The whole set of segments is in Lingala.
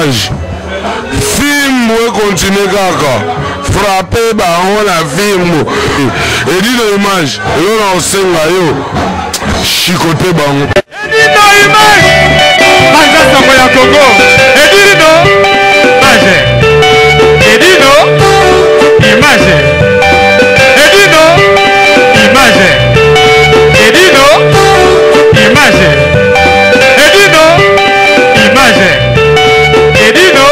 image. Film ou continue kaka. Frapper bango na film. Et dit de image. Et là on senga yo. Chicoté bango. Et dit de image. Maja Sangoya Congo. Et dit de image. Et dit de image. Et dit de image. Et dit de image. Et dit de image. Et dit de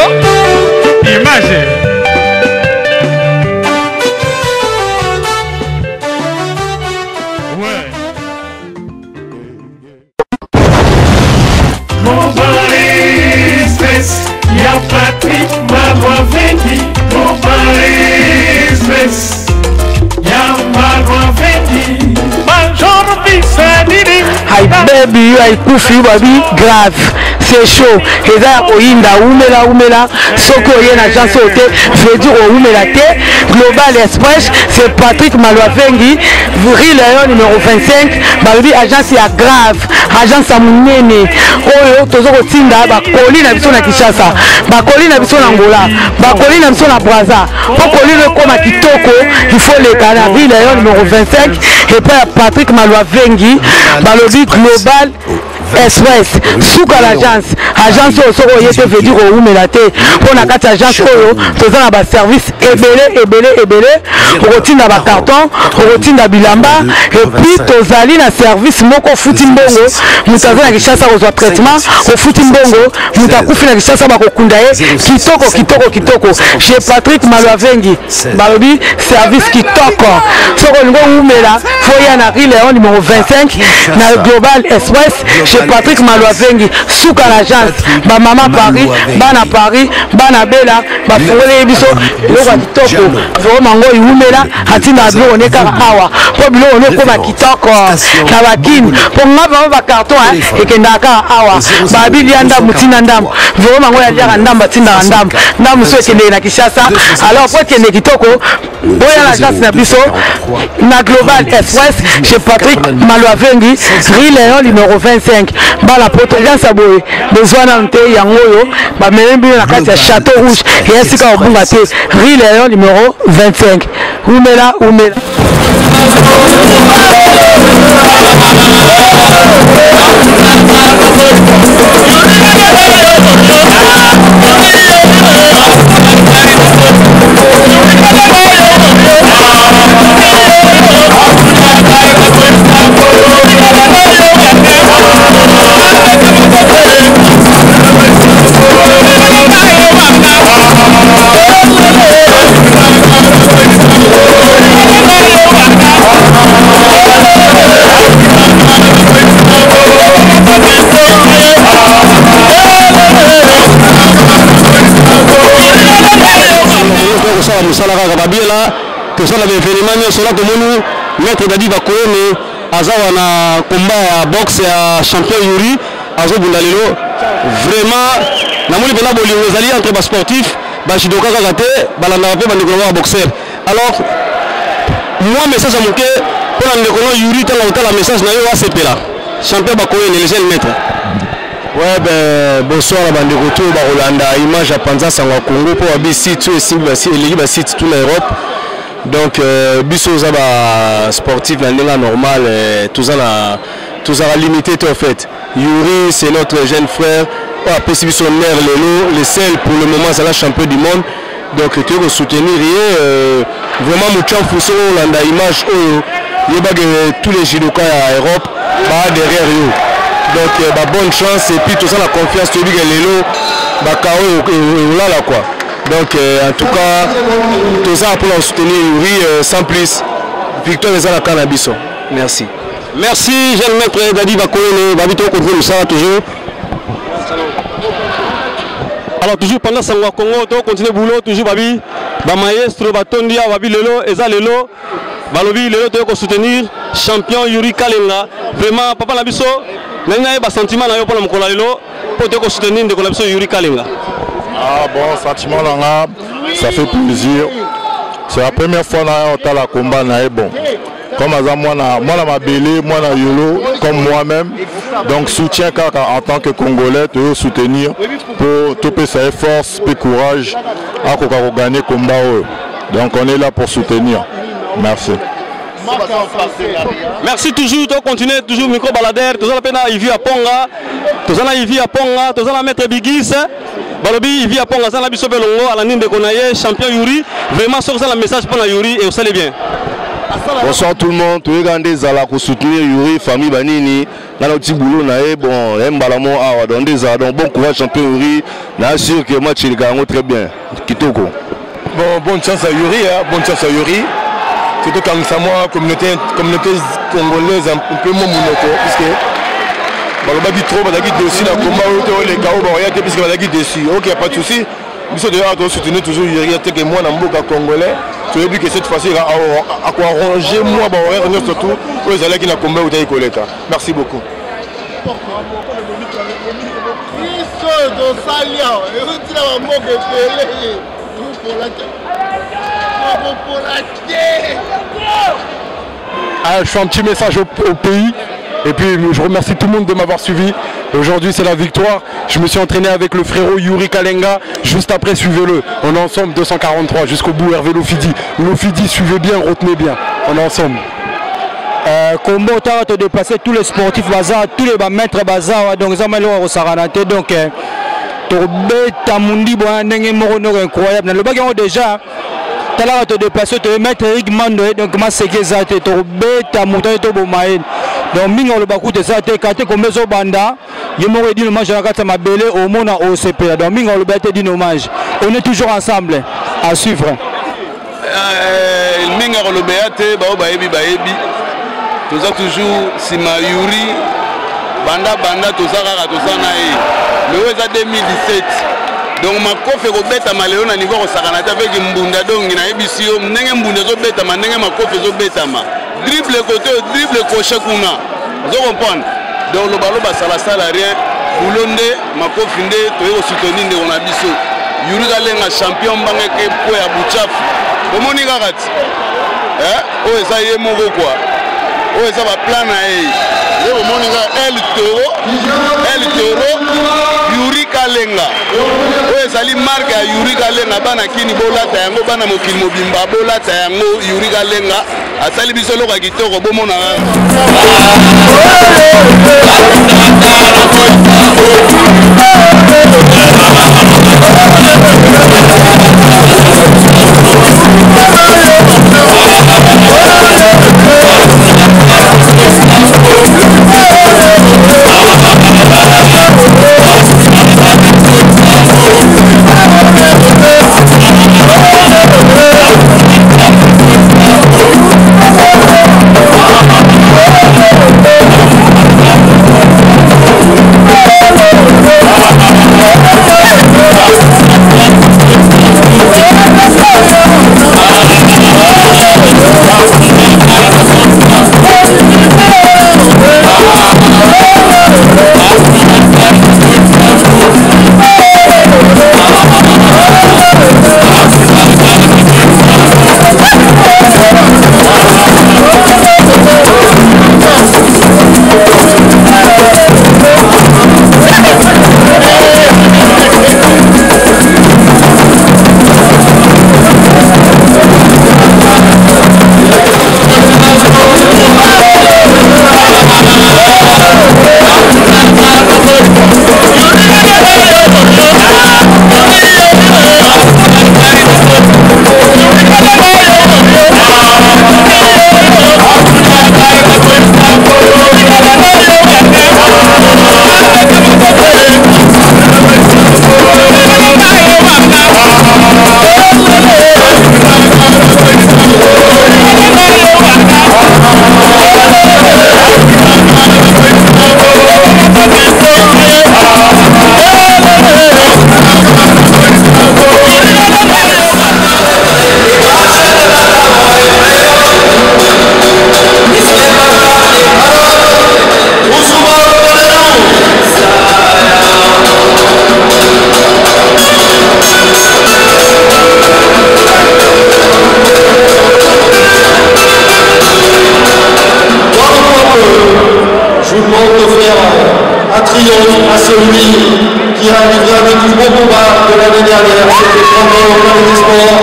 image. Y'a Patrick Marois Vendi, mon Paris Express. Y'a Marois Vendi, Major Bissadini. Hi baby, I kufi baby grave. C'est chaud. Et là, Oinda, Oumela, Soko Yen agence au thé, je veux dire au Oumela thé, Global Express, c'est Patrick Malouavengi, Vril Léon numéro 25, Baby agence ya grave, agence à Mounene, Oyo, Tozo Tinda, Bakoli na biso na Kinshasa, Bakoli na biso na Angola, Bakoli na biso na Brazza, Bakoli le comme à Kitoko, il faut les canards, Vril Léon numéro 25, et puis Patrick Malouavengi, Balobi Global Express, Souka l'agence, agence au Soro Yete veut dire au Oumelate, pour la carte agence Oyo, tous en bas service ébélé, routine dans bas carton, routine dans bilamba, et puis tous allés dans service moko futimbongo, mutaza na kishasa au traitement, au futimbongo, mutakufi na kishasa bako kundaye, kitoko, chez Patrick Malouavengi, Balobi service kitoko, Soro Ngo Oumela, Foya na Léon numéro 25, na Global Express, chez Patrick Malouavengi, Souka l'agence, ba maman Paris, bana Paris, bana Bella, ba fongole biso, loka kitoko, vraiment ngo Oumela, hatina bilo oneka awa, po bilo oneko ba kitoko, na bakini, po ngaba ba carton et kendaka awa, ba bilianda mutina ndam, vraiment ngo ya dia ndam batinda ndam, ndam so kende na Kinshasa, alors po kende kitoko, boya l'agence na biso, na Global Express, chez Patrick Malouavengi, Léon numéro 25. Bala potence aboye besoin d'ante yangoyo ba melembi na kati ya Château Rouge et ainsi qu'au Bungate Léon numéro 25. Oumela que ça l'avait fait les manières sur la commune maître Dadi Bakoyene azawa na combat ya boxe ya champion Yuri azo bundalelo vraiment na moni pena bolingo ezali entre ba sportif ba judoka kate balanda pe ba ndeko wa boxeur alors moi message à moké pour la ndeko Yuri tala utala message na yo wa sepela champion Bakoyene les jeunes maîtres. Ouais, ben bonsoir à bande retour ba Rolanda image à Panza Sangwa Congo pour abisi tout et simple si éligible ba site toute l'Europe. Donc biso za ba sportif la normal tout ça limité en fait. Yuri c'est notre jeune frère pas possibilitaire Lelo le seul pour le moment c'est la champion du monde. Donc tu veux soutenir vraiment mon champ Fuso Rolanda image tous les judokas à Europe ba derrière eux. Donc bonne chance et puis tout ça la confiance tu dis que Lelo ba KO là quoi. Donc en tout cas tout ça pour la soutenir Yuri sans plus victoire les à la cannabis. Merci. Merci jeune maître Dadi Bakoyene babito contre ça toujours. Alors toujours pendant Sangwa Congo to continuer boulot toujours babi ba maestro batondia babi lelo eza lelo balobi lelo to soutenir champion Yuri Kalenga vraiment papa na biso nanga ba sentiment na yo pour mkola lelo pour te soutenir de biso Yuri Kalenga. Ah bon, sentiment là, ça fait plaisir. C'est la première fois que on a combat. Bon. Comme moi ma belé, moi na yolo, comme moi-même, Donc soutien en tant que Congolais, de soutenir pour tout sa force, et courage à gagner le combat. Donc on est là pour soutenir. Merci. Merci toujours, tu continues toujours micro baladeur, tu as la peine à Yvi à Ponga, tu as la Yvi à Ponga, tu as la maître Bigis, Balobi Yvi à Ponga, ça la biso belongo à la nine de Konaye, champion Yuri, vraiment sur ça le message pour la Yuri et vous allez bien. Bonsoir tout le monde, tous les gars des ala pour soutenir Yuri, famille Banini, dans le petit boulot naé, bon, Mbalamo awa dans des donc bon courage champion Yuri, là sûr que match il gagne très bien. Kitoko. Bon, bonne chance à Yuri, hein, bonne chance à Yuri. Surtout quand ça moi communauté congolaise un peu moins monoto puisque bah dit trop bah dit dessus la combat les KO bah rien puisque bah dit dessus. OK, pas de souci. Nous sommes déjà à soutenir toujours Yuri que moi dans mboka congolais. Tu veux dire que cette fois-ci à quoi arranger moi bah rien surtout aux allez qui na combat au taille collecta. Merci beaucoup. Je fais un petit message au pays et puis je remercie tout le monde de m'avoir suivi. Aujourd'hui c'est la victoire. Je me suis entraîné avec le frérot Yuri Kalenga. Juste après suivez-le. On est ensemble 243 jusqu'au bout. Hervé Lofidi. Lofidi suivez bien, retenez bien. On est ensemble. Combo t'as te déplacer tous les sportifs bazar, tous les maîtres bazar donc ça m'a l'air au Saranate donc Torbeta Mundi bon incroyable. Le bagage déjà là te déplacer te mettre Eric Mando donc comment c'est que ça te Torbeta Mundi to bomaï donc mingo le bakou de ça te kate comme zo banda je m'aurais dit hommage à la carte mabele au monde en OCP donc mingo le bête dit hommage on est toujours ensemble à suivre mingo le béate ba baebi toza toujours sima Yuri banda tozaka tozana le weza 2017 donc makofe ko beta maleo na niveau osakana ta avec mbunda donc na ebisio ndenge mbunda zo beta ndenge makofe zo beta dribble côté dribble crochet kuna zo comprendre donc le ballon ba sala rien boulonde makofe nde to soutenir nde on a biso Yuri galenga champion bange ke po ya buchafu omoni kakati o eza ye moko quoi o eza ba plan na ye le omoni ga El Toro Yuri Kalenga o ezali marque ya Yuri Kalenga bana kini bolata yango bana mokili mobimba bolata yango Yuri Kalenga asali biso loka kitoko bomona qui a livré un des plus beaux combats de l'année dernière. C'était Tremblay au Palais des Sports.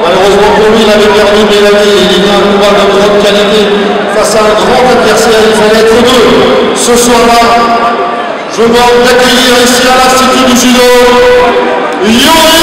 Malheureusement pour lui, il avait perdu, mais il a livré un combat de grande qualité face à un grand adversaire. Il fallait être deux. Ce soir-là, je demande d'accueillir ici à l'Institut du Judo, Yuri.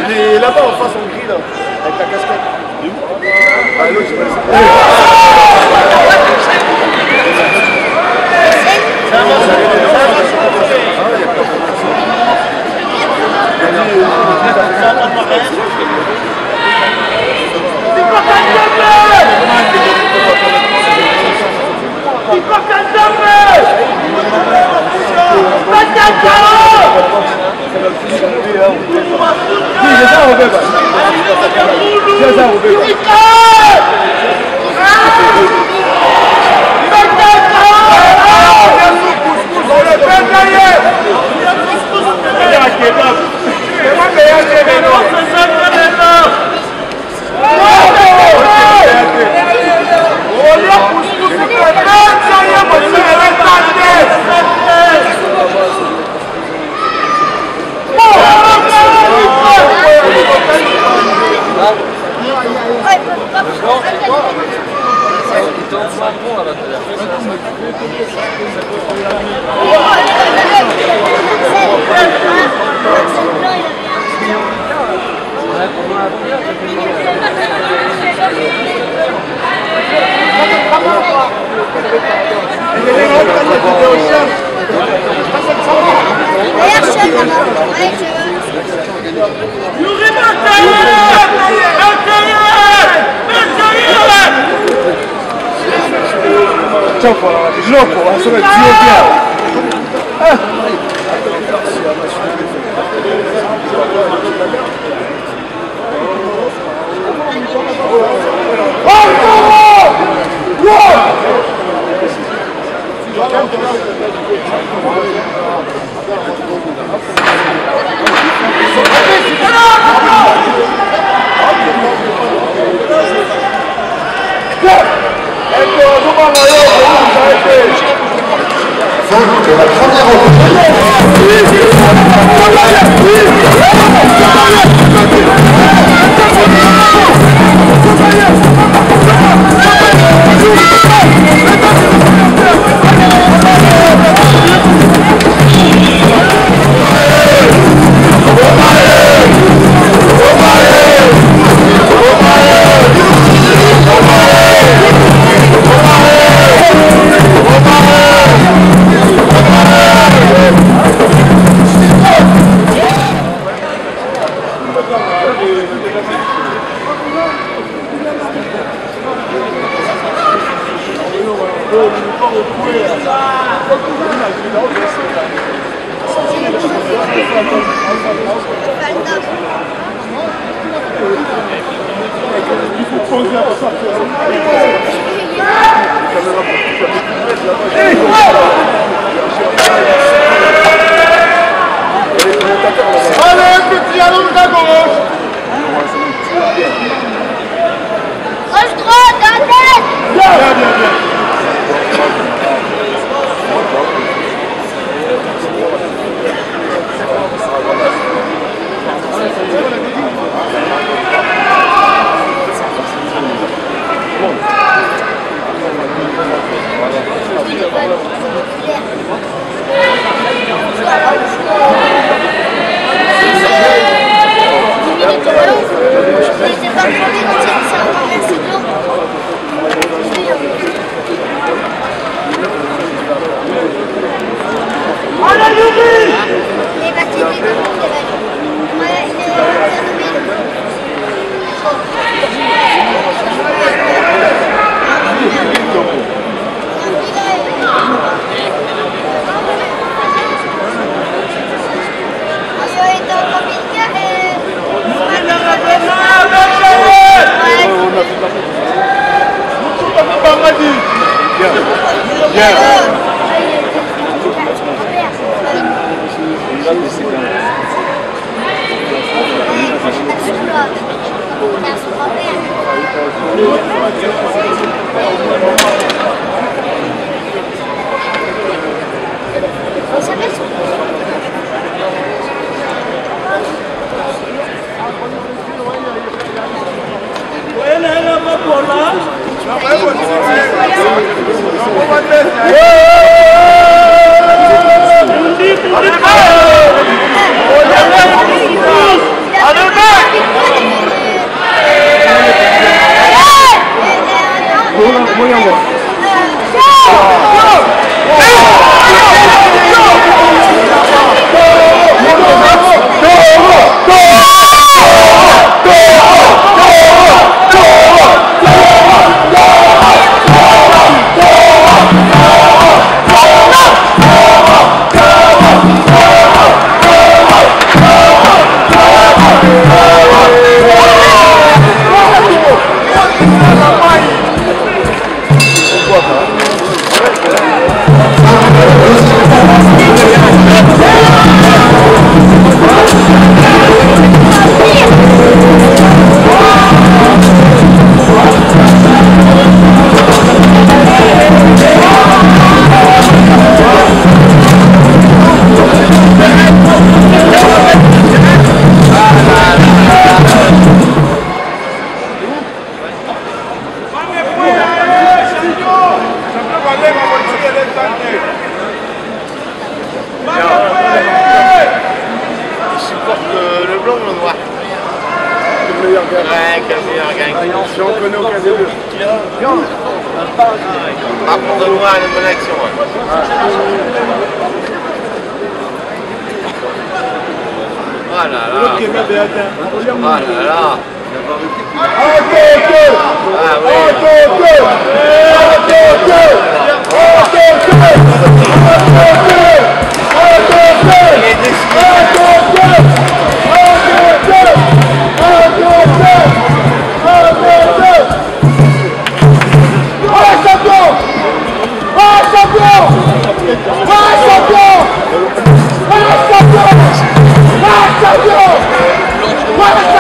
Il est là-bas en face en gris là, avec la casquette. Ah, l'autre, je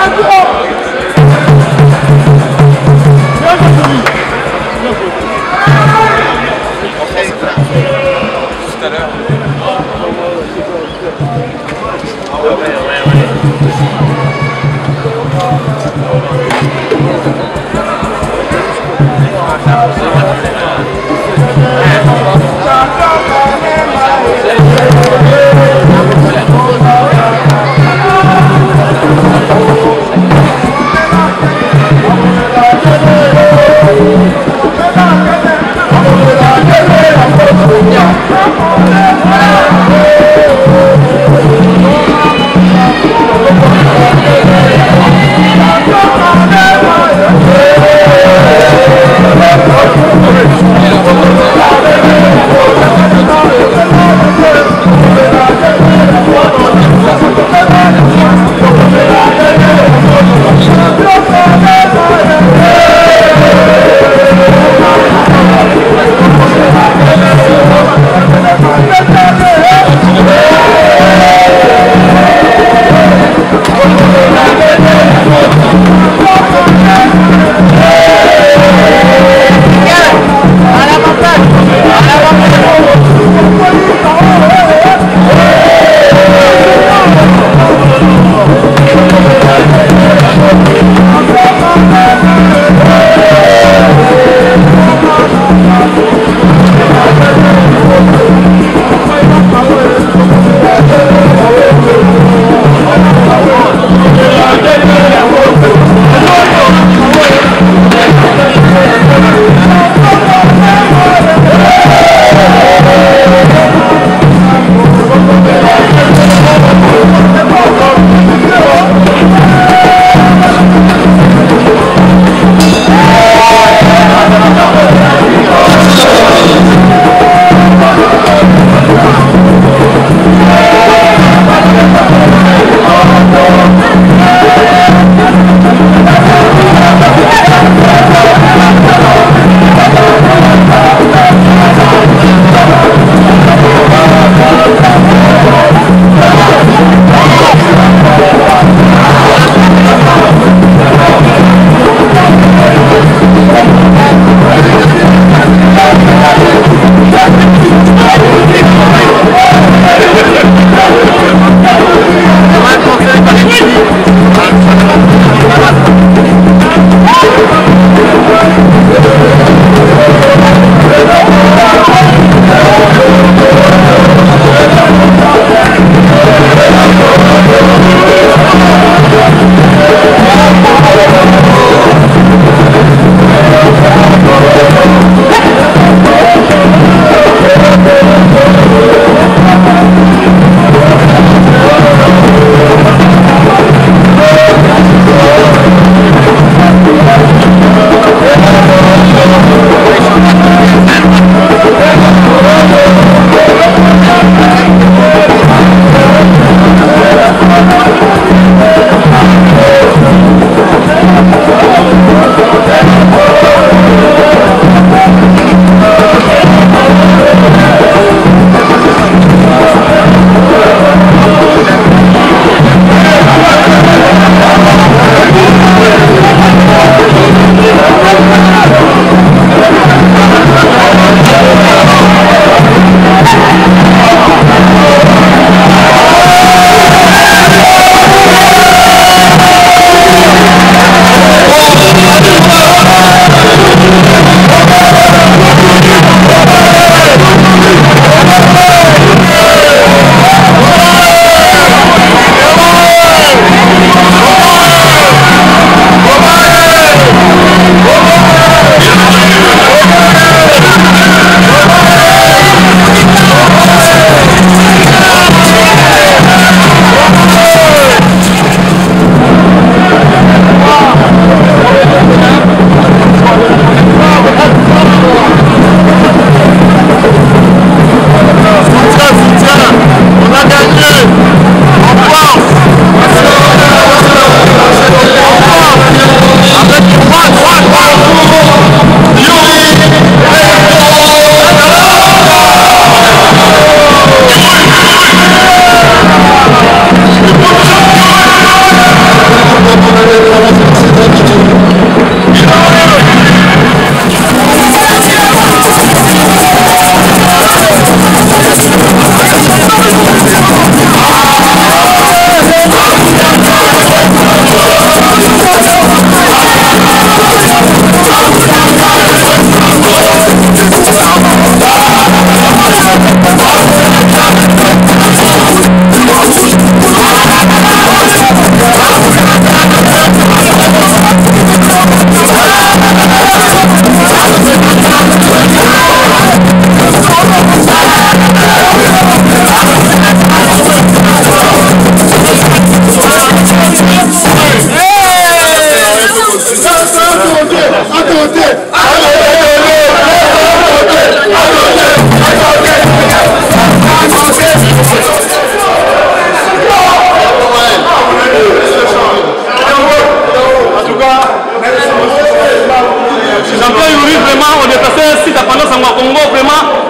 Champion!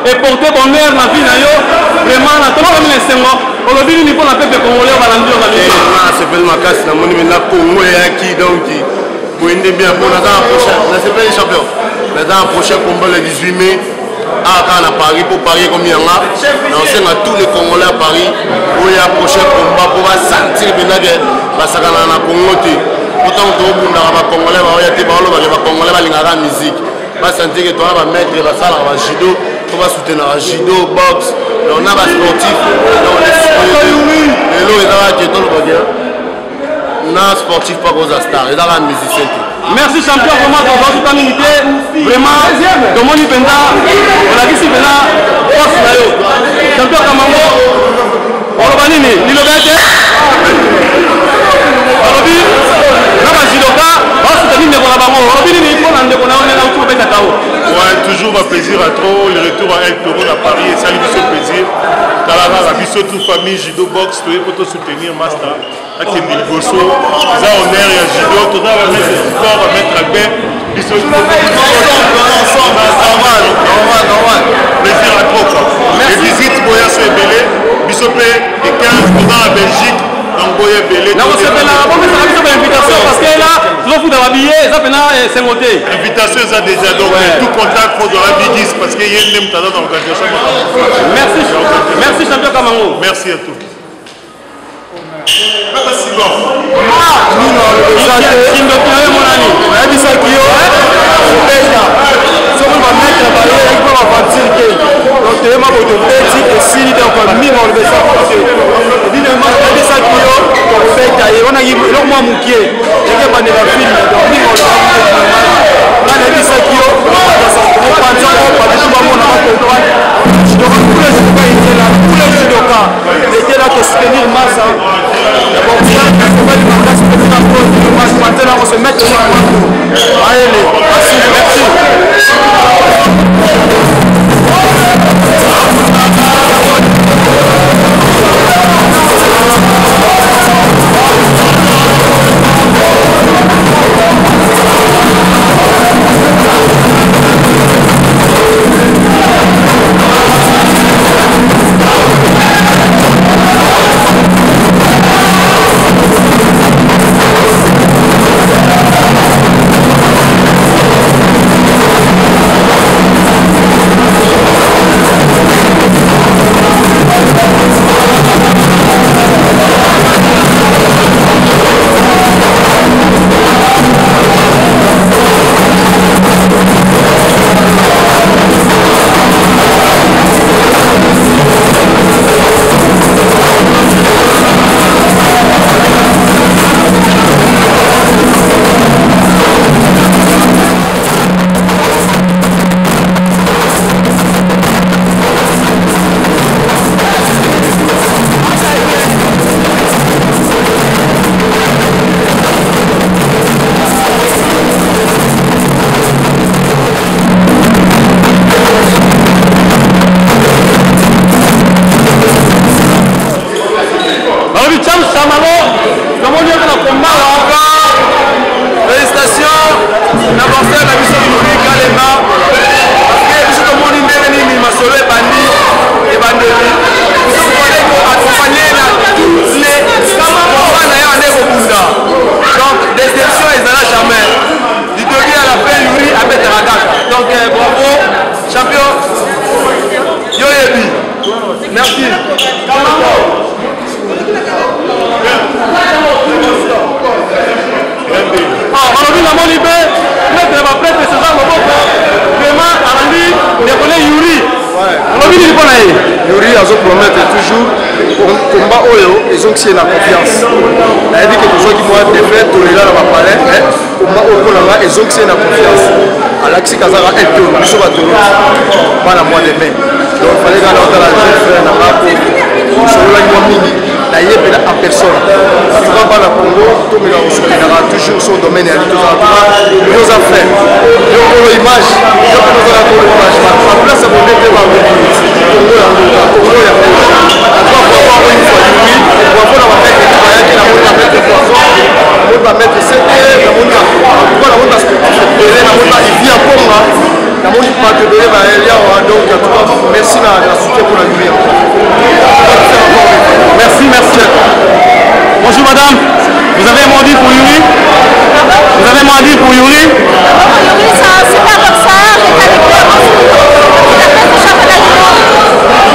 et porter bonheur dans la vie vraiment na tout comme les sengo aujourd'hui ni pour la peuple congolais balandi on a bien s'appelle Makasi na moni na Congo qui donc pour une bien pour la prochaine la s'appelle champion la prochaine combat le 18 mai à Paris pour parier combien là on sait à tous les Congolais à Paris pour y a prochain combat pour sentir bien que basakana na Congo ti autant que on a Congolais va y a des balles va Congolais va linga musique va sentir que toi va mettre va ça va judo on va soutenir la judo boxe on a des sportifs et là il va que tout le monde na sportif pas aux stars et dans la musicien. Merci champion vraiment pour votre unité vraiment de mon ipenda on a dit si bena force na yo champion Kamango on va nini ni le bête alobi na ba jidoka ba soutenir ne bona bango alobi ni pour na ndeko na on na tout bête tao. Ouais, toujours un plaisir à trop le retour à El Toro à Paris et ça lui fait plaisir talala la biso toute famille judo boxe to pour te soutenir master avec Bilboso ça honneur et judo tout ça va mettre sport va mettre la paix biso ensemble normal plaisir à trop les visites boya so ebele biso pe et 15 dans la Belgique donc boya ebele na c'est là bon mais ça va une invitation parce que là l'offre de habiller ça pena c'est monté invitation ça déjà donc tout contact faut dans la bidis parce que y a une tada dans l'organisation. Merci champion Kamango. Merci à tous. était là pour soutenir Massa. Maintenant, on se met sur le allez, merci. Yuri a promettre toujours combat oyo ils ont la confiance. Il a dit que les gens qui vont défaire Torila na palais combat oyo là ils ont la confiance. Alexis Kazara est tout biso ba toro pas la mois de mai. Donc fallait que la jeune frère na pas pour sur la mingi la yebela en personne. En tout cas la Congo tout mais on toujours son domaine et tout ça. Nos affaires. Yo image, yo nous a la image. La place pour mettre va donc mot à dire pour Yuri? Vous avez un mot à dire pour Yuri? Yuri, c'est un super boxeur.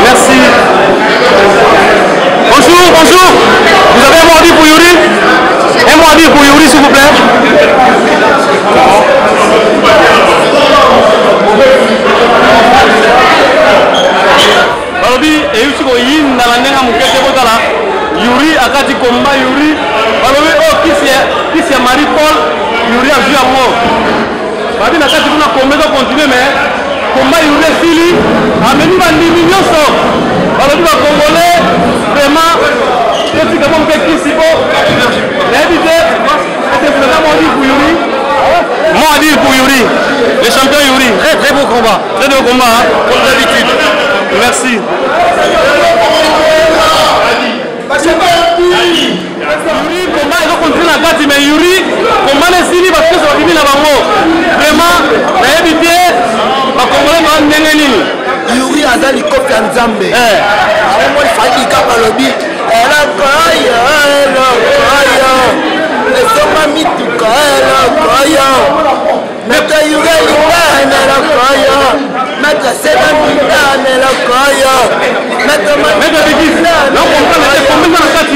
Merci. Bonjour, bonjour. Vous avez un mot à dire pour Yuri? Un mot à dire pour Yuri, s'il vous plaît. Balobi eyusi koyinda na ndenge mokete kotala Yuri akati komba Yuri balobi o kisi ya Marie Paul Yuri azwi yango babi na kati kuna komba ezo continue mais komba Yuri esili ameni bandimi nyonso balobi bakongolais vraiment etika mo mpe kisi po nayebi te ete fulaka mo dire pour Yuri mot à dire pour Yuri le champion Yuri très beau combat comme d'habitude. Merci. Yuri, combat ils ont continué la carte, mais Yuri, combat les Sili parce que ça va finir là-bas. Vraiment, la évité, la Congolais va en Yuri Azali Kofi Nzambe. Moi, il fallait qu'il capte le bit. Elle a Kaya. Les hommes mituka, elle a Kaya. Maître Yuri, elle a Kaya. Maître Sédan, elle a Kaya. Maître Bigis, non, on prend les combien dans la carte.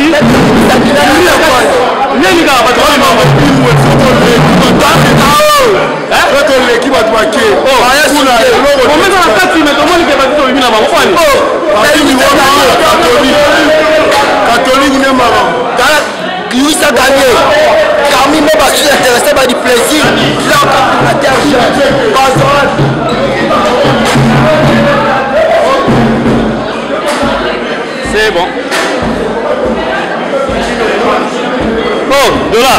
Yuri a gagné. Parmi mes bassous intéressés par du plaisir. La terre c'est bon. Oh, de là.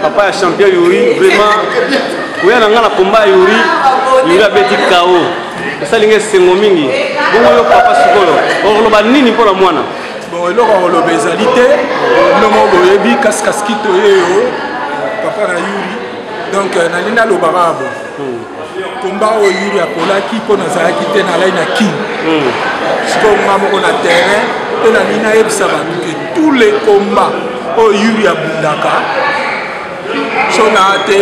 Papa est champion Yuri, vraiment. Vous avez un combat Yuri, Yuri a bêti KO. Ça lingue sengo mingi. Bongo papa sukolo. On va nini pour la moine. Bon, alors on le bezalité. Le mot boyebi kaskito yeo. Papa na Yuri. Donc nalina lo barabo. Combat au Yuri a polaki pour na zaki te na laina king. Siko mamo na terrain. Et na nina ebisa bantu que tous les combats au Yuri a bundaka. Sona te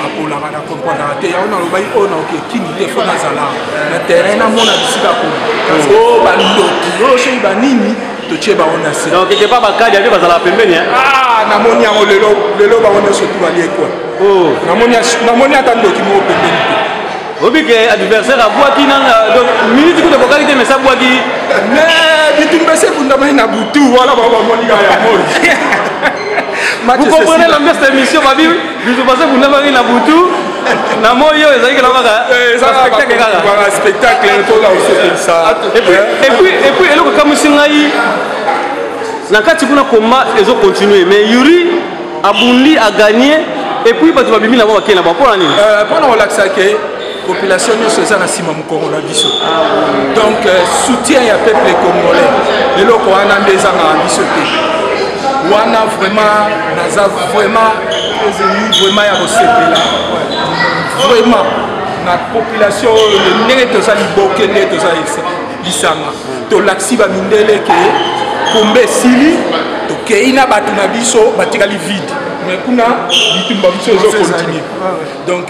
apolaka na comprendre te ya ona lo bai ona ke king te fona zala. Na terrain na mona bisika ko. Parce que bandoki o chez banini to cheba ona se. Donc quelque part bakadi abi bazala pembeni hein. Ah na moni yango lelo ba ona surtout bali quoi. Oh na moni atandoki mo pembeni. Obike adversaire a boaki na donc minute ko de bokali te mais ça boaki mais bitumbese bundama na butu wala ba moni ya moni. Vous comprenez la cette émission babi biso passé bundama na butu na moyo ezali kala kaka spectacle to là aussi ça. Et puis eloko kamusingai na kati kuna combat ezo continuer mais Yuri abundi a gagné et puis batu babimi na bakena ba pour nini pour na relaxer que population nyonso eza na nsima mokolo na biso donc soutien ya peuple congolais eloko wana nde ezanga biso te wana vraiment naza vraiment ya kosepela vraiment na population ndenge toza liboke nde toza lisanga tolakisi bamindele ke komba esili tokei na bato na biso batikali vide mais kuna bitumba biso ezokontinue donc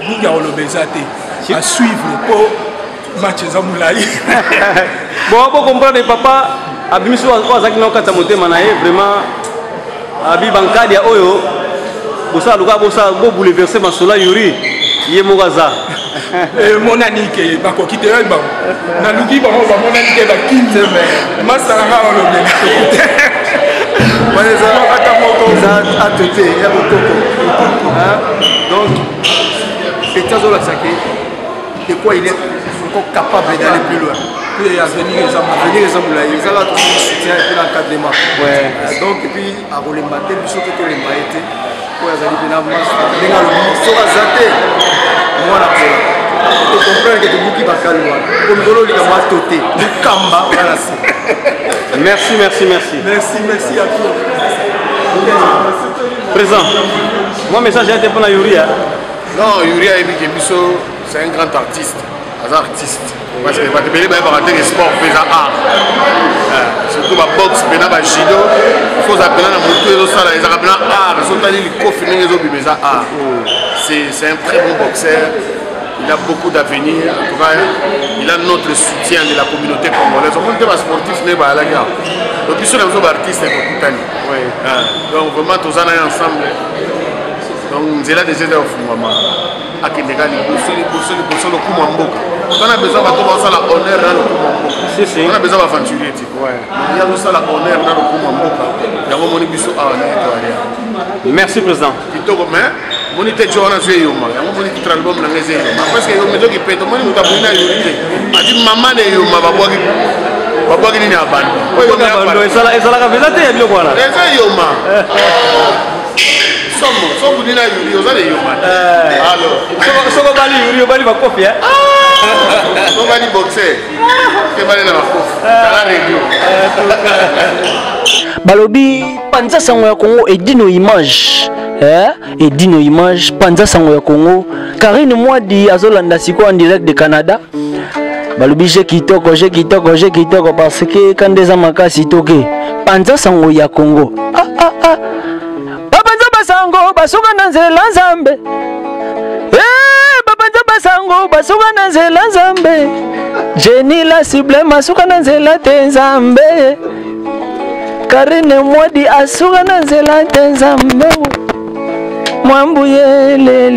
mingi akoloba eza te à suivre po match eza molai bon bocomprendre papa abimiso oyo azalaki na okata motema na ye vraiment abi bankadi ya oyo bosala luka bobouleverse masolo ya Yuri ye moko aza emonani ke bakoki te oyo bango naluki bango bamonani te bakindi masalanga olobeli wana ezalaka moko eza atete ya bokoko donc petit azolakisa ke de quoi il est encore capable d'aller plus loin. Puis avenir exemple là, ils ont là tout soutien et puis l'encadrement. Ouais. Donc et puis à Rolemba te biso to Rolemba été pour azali bena mas ndenge alobi soka zate mwana kola. Tu comprends que tu buki bakali wana. Comme dolo lika mwa toté. Kamba wana se. Merci. Merci à toi. Présent. Moi message a été pour la Yuri. Non, Yuri a dit que Bisso c'est un grand artiste. aza artiste parce que bato ebele bayebaka te sport mpe eza art surtout baboxe mpena bajudo foza mpena na motu ezosala ezaka mpena art sotali likofi ndenge ezobima eza art c'est un très bon boxeur. Il a beaucoup d'avenir, en tout cas, il a notre soutien de la communauté congolaise. On est sportif, n'est pas la guerre. Donc, ils sont les artistes, donc vraiment, tous ensemble. Donc, c'est là déjà au fond, maman. On a besoin de l'honneur dans le Kumamboka. On a besoin d'aventurer. Il y a aussi l'honneur dans le Kumamboka. Merci, Président. Moni te jona zwe yoma yango moni kitra album na ngeze yoma parce que yomezo ki peto moni mutabuna yurite ati mama ne yoma babwaki nini abandi bando ezala ka vela te bilo bwana eza yoma somo dina yuri ozale yoma alors soko bali yuri bali bakofi soko bali boxer ke bali na bakofi la radio balobi panza sango ya Congo edino image edino image panza sango ya Congo Karine Mwadi azolanda siko en direct de Canada balobi je kitoko parce que quand des amakasi toke panza sango ya Congo bapanza basango basuka na nzela nzambe bapanza basango basuka na nzela nzambe Jenny la cible masuka na nzela te nzambe Karine Mwadi asuka na nzela te nzambe Mwambuyele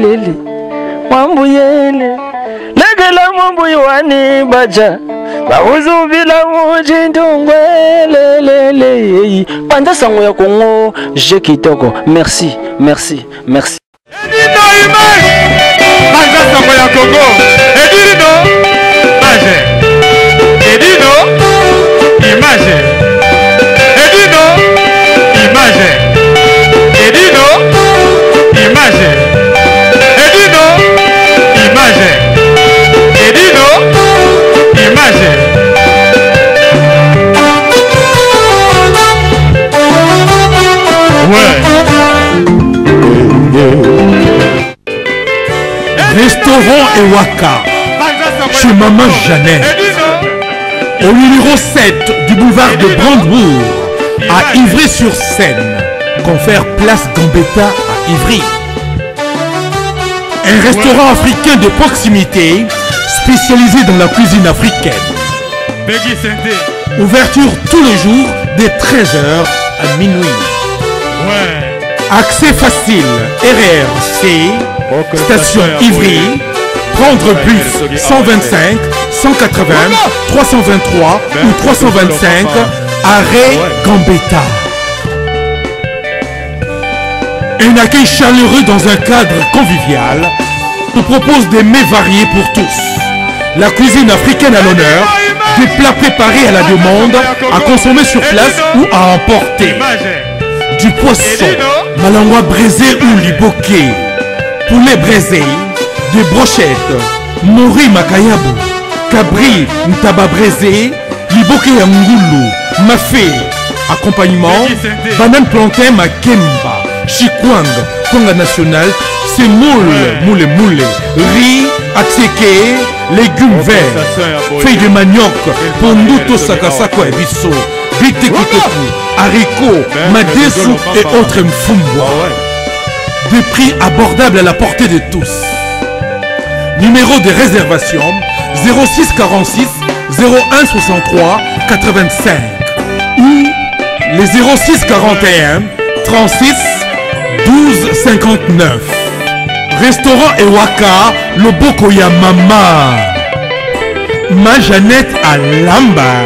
legela mwambuyi wani baja bauzubila mujindungwelelele panza sango ya Congo je kitoko merci Edino image panza sango ya Congo Edino image Edino image Edino image Edino image Edino image Edino image Restaurant Ewaka chez Maman Jeannette au numéro 7 du boulevard de Brandebourg à Ivry-sur-Seine. Confère place Gambetta à Ivry. Un restaurant africain de proximité spécialisé dans la cuisine africaine. Ouverture tous les jours dès 13h à minuit. Accès facile, RRC, station Ivry, prendre bus 125, 180, 323 ou 325, arrêt Gambetta. Un accueil chaleureux dans un cadre convivial nous propose des mets variés pour tous. La cuisine africaine à l'honneur, des plats préparés à la demande, à consommer sur place ou à emporter. Du poisson, malangwa braisé ou liboké, poulet braisé, des brochettes, mori makayabu, cabri ntaba braisé, liboké ngoulou, mafé. Accompagnement, banane plantain makemba, chikwang, konga national, c'est moule, riz, akseke, légumes verts, feuilles de manioc, ponduto sakasako et bisso, bite kitoku, haricots, madesu et autres mfumbwa. Des prix abordables à la portée de tous. Numéro de réservation 06 46 01 63 85 ou les 06 41 36 12 59. Restaurant Ewaka, Loboko ya Mama. Ma Jeannette à Lamba.